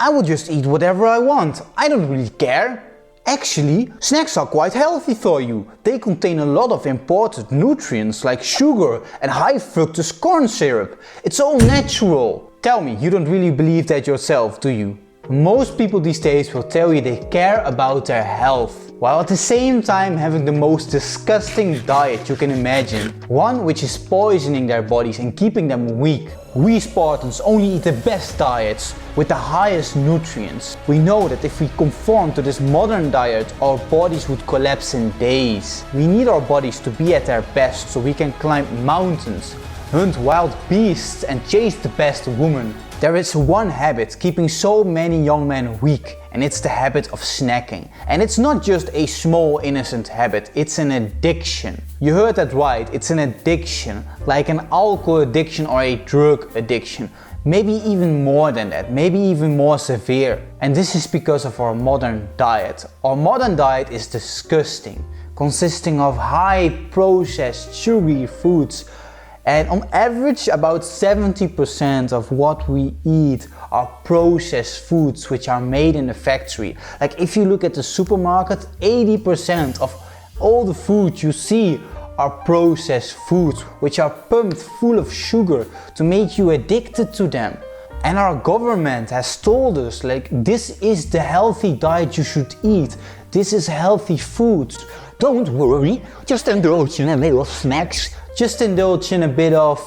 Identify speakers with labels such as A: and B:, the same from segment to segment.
A: I will just eat whatever I want. I don't really care. Actually, snacks are quite healthy for you. They contain a lot of important nutrients like sugar and high fructose corn syrup. It's all natural. Tell me, you don't really believe that yourself, do you? Most people these days will tell you they care about their health, while at the same time having the most disgusting diet you can imagine. One which is poisoning their bodies and keeping them weak. We Spartans only eat the best diets with the highest nutrients. We know that if we conform to this modern diet, our bodies would collapse in days. We need our bodies to be at their best so we can climb mountains, hunt wild beasts and chase the best woman. There is one habit keeping so many young men weak, and it's the habit of snacking. And it's not just a small innocent habit, it's an addiction. You heard that right, it's an addiction, like an alcohol addiction or a drug addiction. Maybe even more than that, maybe even more severe. And this is because of our modern diet. Our modern diet is disgusting, consisting of high processed sugary foods. And on average, about 70% of what we eat are processed foods which are made in the factory. Like if you look at the supermarket, 80% of all the food you see are processed foods which are pumped full of sugar to make you addicted to them. And our government has told us like this is the healthy diet you should eat. This is healthy food.
B: Don't worry, just indulge in a little snacks.
A: Just indulge in a bit of,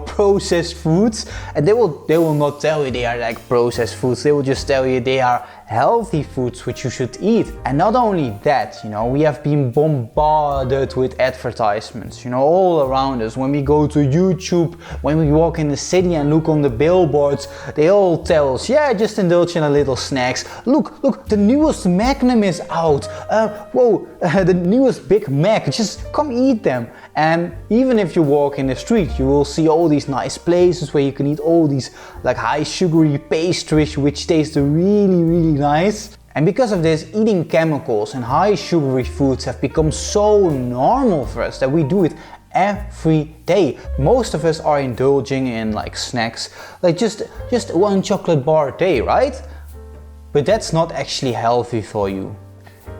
A: processed foods, and they will not tell you they are like processed foods. They will just tell you they are healthy foods which you should eat. And not only that, we have been bombarded with advertisements, all around us. When we go to YouTube, when we walk in the city and look on the billboards, they all tell us, yeah, just indulge in a little snacks. Look, the newest Magnum is out. The newest Big Mac, just come eat them. And even if you walk in the street, you will see all these nice places where you can eat all these like high sugary pastries which taste really, really nice. And because of this, eating chemicals and high sugary foods have become so normal for us that we do it every day. Most of us are indulging in like snacks, like just one chocolate bar a day, right? But that's not actually healthy for you.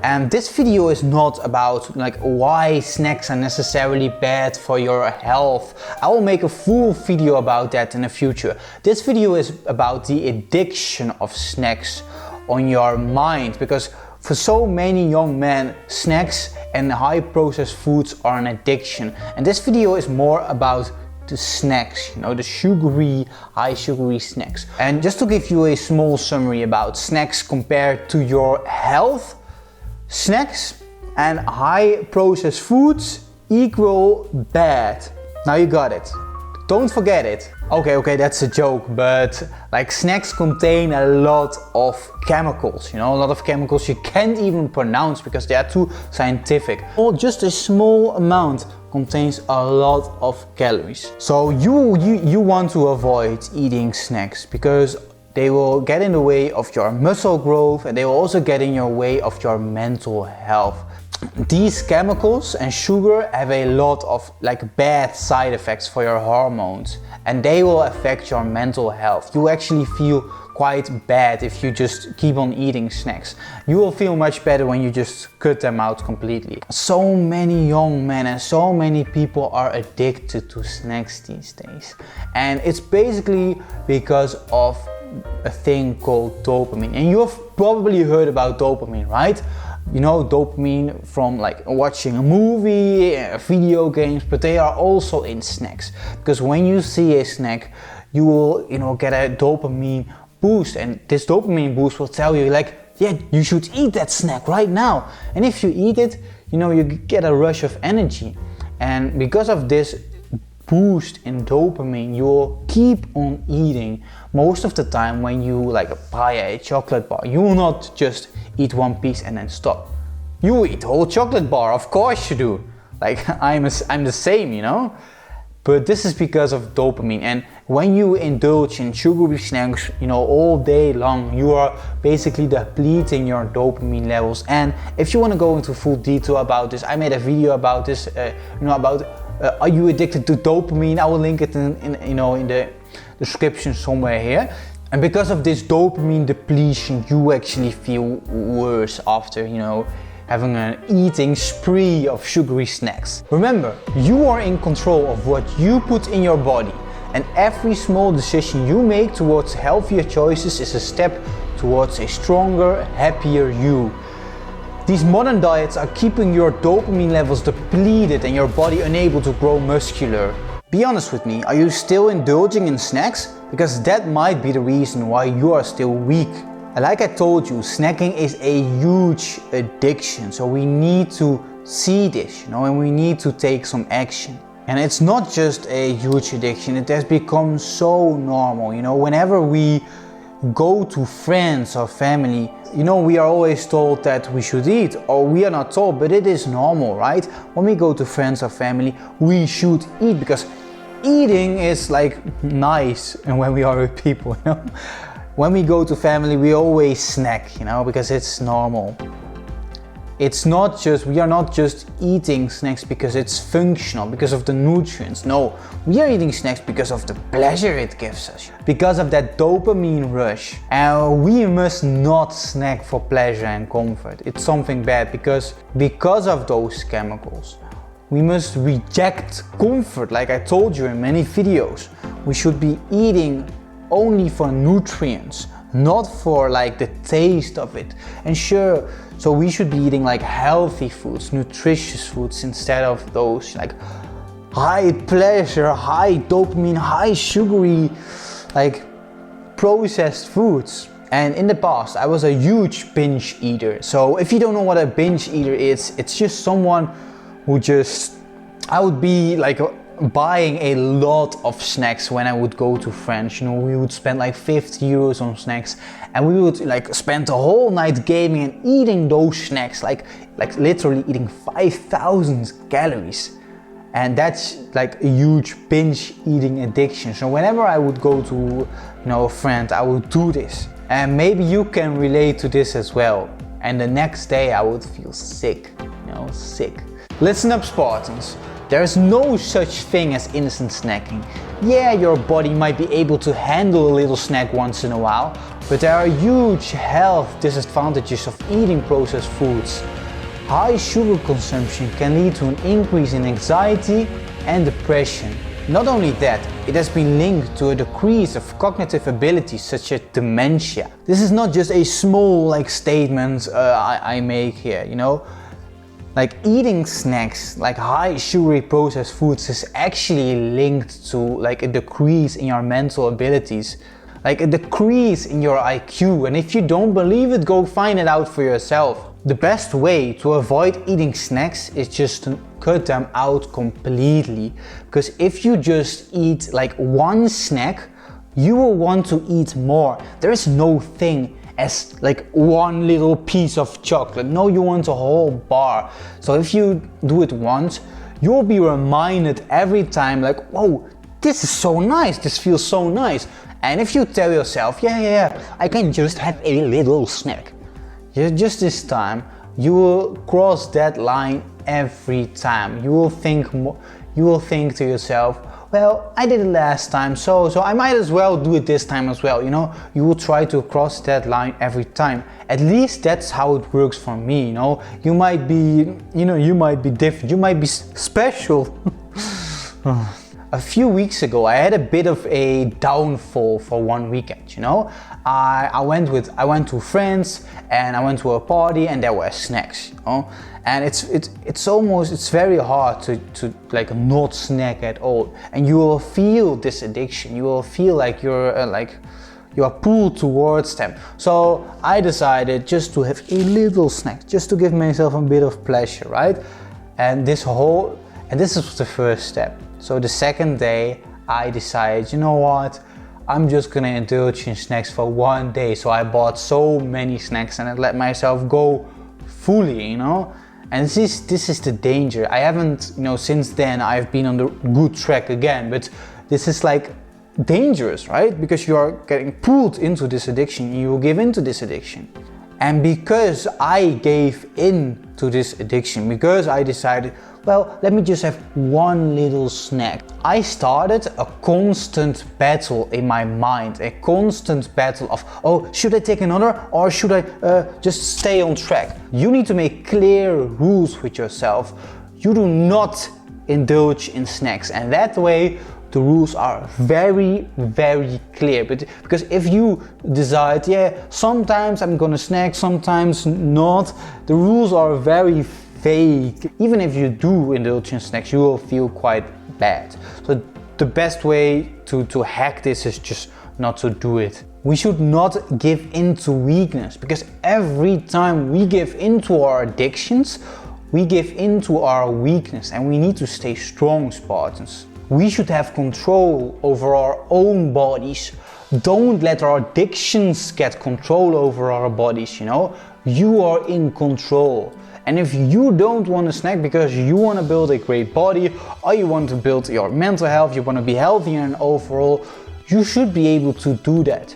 A: And this video is not about like why snacks are necessarily bad for your health. I will make a full video about that in the future. This video is about the addiction of snacks on your mind, because for so many young men, snacks and high processed foods are an addiction. And this video is more about the snacks, the sugary, high sugary snacks. And just to give you a small summary about snacks compared to your health, snacks and high processed foods equal bad. Now you got it. Don't forget it. Okay, that's a joke, but like snacks contain a lot of chemicals, a lot of chemicals you can't even pronounce because they are too scientific. Or just a small amount contains a lot of calories. So you want to avoid eating snacks because they will get in the way of your muscle growth, and they will also get in your way of your mental health. These chemicals and sugar have a lot of like bad side effects for your hormones, and they will affect your mental health. You actually feel quite bad if you just keep on eating snacks. You will feel much better when you just cut them out completely. So many young men and so many people are addicted to snacks these days. And it's basically because of a thing called dopamine. And you have probably heard about dopamine, right? Dopamine from like watching a movie, video games, but they are also in snacks. Because when you see a snack, you will, get a dopamine boost, and this dopamine boost will tell you like, yeah, you should eat that snack right now. And if you eat it, you get a rush of energy. And because of this boost in dopamine, you will keep on eating. Most of the time when you like buy a chocolate bar, you will not just eat one piece and then stop. You will eat the whole chocolate bar, of course you do. Like I'm the same, But this is because of dopamine. And when you indulge in sugary snacks, all day long, you are basically depleting your dopamine levels. And if you want to go into full detail about this, I made a video about this, are you addicted to dopamine? I will link it in the description somewhere here. And because of this dopamine depletion, you actually feel worse after, having an eating spree of sugary snacks. Remember, you are in control of what you put in your body, and every small decision you make towards healthier choices is a step towards a stronger, happier you. These modern diets are keeping your dopamine levels depleted and your body unable to grow muscular. Be honest with me, are you still indulging in snacks? Because that might be the reason why you are still weak. And like I told you, snacking is a huge addiction, so we need to see this, and we need to take some action. And it's not just a huge addiction, it has become so normal, whenever we go to friends or family, we are always told that we should eat, or we are not told, but it is normal, right? When we go to friends or family, we should eat because eating is like nice, and when we are with people, When we go to family, we always snack, because it's normal. We are not just eating snacks because it's functional, because of the nutrients. No, we are eating snacks because of the pleasure it gives us, because of that dopamine rush. And we must not snack for pleasure and comfort. It's something bad because of those chemicals. We must reject comfort, like I told you in many videos. We should be eating only for nutrients, not for like the taste of it. And sure, so we should be eating like healthy foods, nutritious foods, instead of those like high pleasure, high dopamine, high sugary, like processed foods. And in the past, I was a huge binge eater. So if you don't know what a binge eater is, it's just someone who I would be like buying a lot of snacks when I would go to friends. We would spend like 50 euros on snacks, and we would like spend the whole night gaming and eating those snacks, like literally eating 5,000 calories. And that's like a huge binge eating addiction. So whenever I would go to a friend, I would do this. And maybe you can relate to this as well. And the next day I would feel sick, sick. Listen up, Spartans. There is no such thing as innocent snacking. Yeah, your body might be able to handle a little snack once in a while, but there are huge health disadvantages of eating processed foods. High sugar consumption can lead to an increase in anxiety and depression. Not only that, it has been linked to a decrease of cognitive abilities such as dementia. This is not just a small statement I make here, Like eating snacks, like high sugary processed foods, is actually linked to like a decrease in your mental abilities, like a decrease in your IQ. And if you don't believe it, go find it out for yourself. The best way to avoid eating snacks is just to cut them out completely. Because if you just eat like one snack, you will want to eat more. There is no thing as like one little piece of chocolate. No, you want a whole bar. So if you do it once, you will be reminded every time like, whoa, this is so nice, this feels so nice. And if you tell yourself, yeah,
B: I can just have a little snack.
A: Just this time, you will cross that line every time. You will think to yourself, well, I did it last time, so I might as well do it this time as well, You will try to cross that line every time. At least that's how it works for me, You might be, you might be different, you might be special. A few weeks ago, I had a bit of a downfall for one weekend, I went to friends and I went to a party and there were snacks, And it's very hard to like not snack at all. And you will feel this addiction. You will feel like you are pulled towards them. So I decided just to have a little snack, just to give myself a bit of pleasure, right? And this is the first step. So the second day I decided, you know what? I'm just gonna indulge in snacks for one day. So I bought so many snacks and I let myself go fully, And this is the danger. I haven't, since then I've been on the good track again, but this is like dangerous, right? Because you are getting pulled into this addiction, you will give into this addiction. And because I gave in to this addiction, because I decided well, let me just have one little snack. I started a constant battle in my mind, a constant battle of, oh, should I take another or should I just stay on track? You need to make clear rules with yourself. You do not indulge in snacks, and that way the rules are very, very clear. But because if you decide, yeah, sometimes I'm gonna snack, sometimes not, the rules are very vague. Even if you do indulge in snacks, you will feel quite bad. So the best way to hack this is just not to do it. We should not give in to weakness, because every time we give into our addictions, we give into our weakness, and we need to stay strong, Spartans. We should have control over our own bodies. Don't let our addictions get control over our bodies, you know? You are in control. And if you don't want to snack because you want to build a great body, or you want to build your mental health, you want to be healthy and overall, you should be able to do that.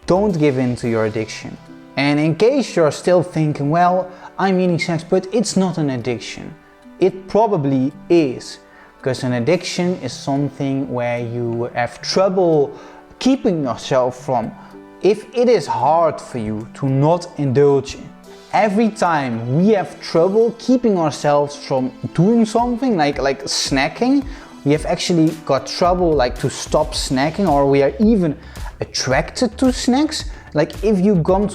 A: Don't give in to your addiction. And in case you're still thinking, well, I'm eating snacks, but it's not an addiction. It probably is. Because an addiction is something where you have trouble keeping yourself from. If it is hard for you to not indulge, every time we have trouble keeping ourselves from doing something like snacking, we have actually got trouble like to stop snacking, or we are even attracted to snacks. Like if you go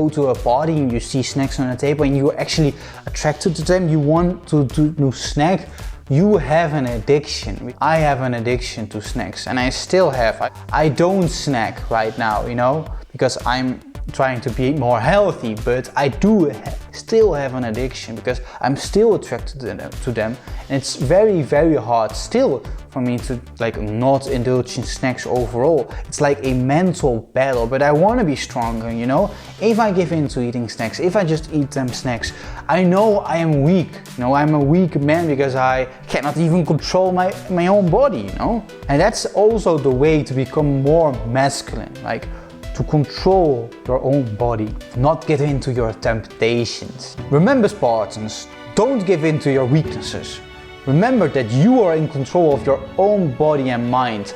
A: to a party and you see snacks on the table and you're actually attracted to them, you want to snack, you have an addiction. I have an addiction to snacks, and I still have. I don't snack right now, you know, because I'm trying to be more healthy, but I do still have an addiction because I'm still attracted to them, and it's very, very hard still for me to like not indulge in snacks overall. It's like a mental battle, but I want to be stronger, you know. If I give in to eating snacks, if I just eat them snacks, I know I am weak. You know, I'm a weak man because I cannot even control my own body, you know. And that's also the way to become more masculine, like to control your own body, not give in to your temptations. Remember, Spartans, don't give in to your weaknesses. Remember that you are in control of your own body and mind.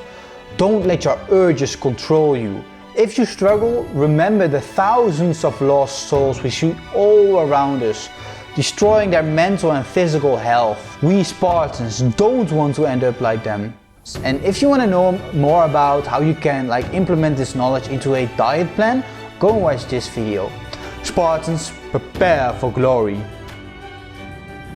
A: Don't let your urges control you. If you struggle, remember the thousands of lost souls we see all around us, destroying their mental and physical health. We Spartans don't want to end up like them. And if you want to know more about how you can implement this knowledge into a diet plan, go and watch this video. Spartans, prepare for glory.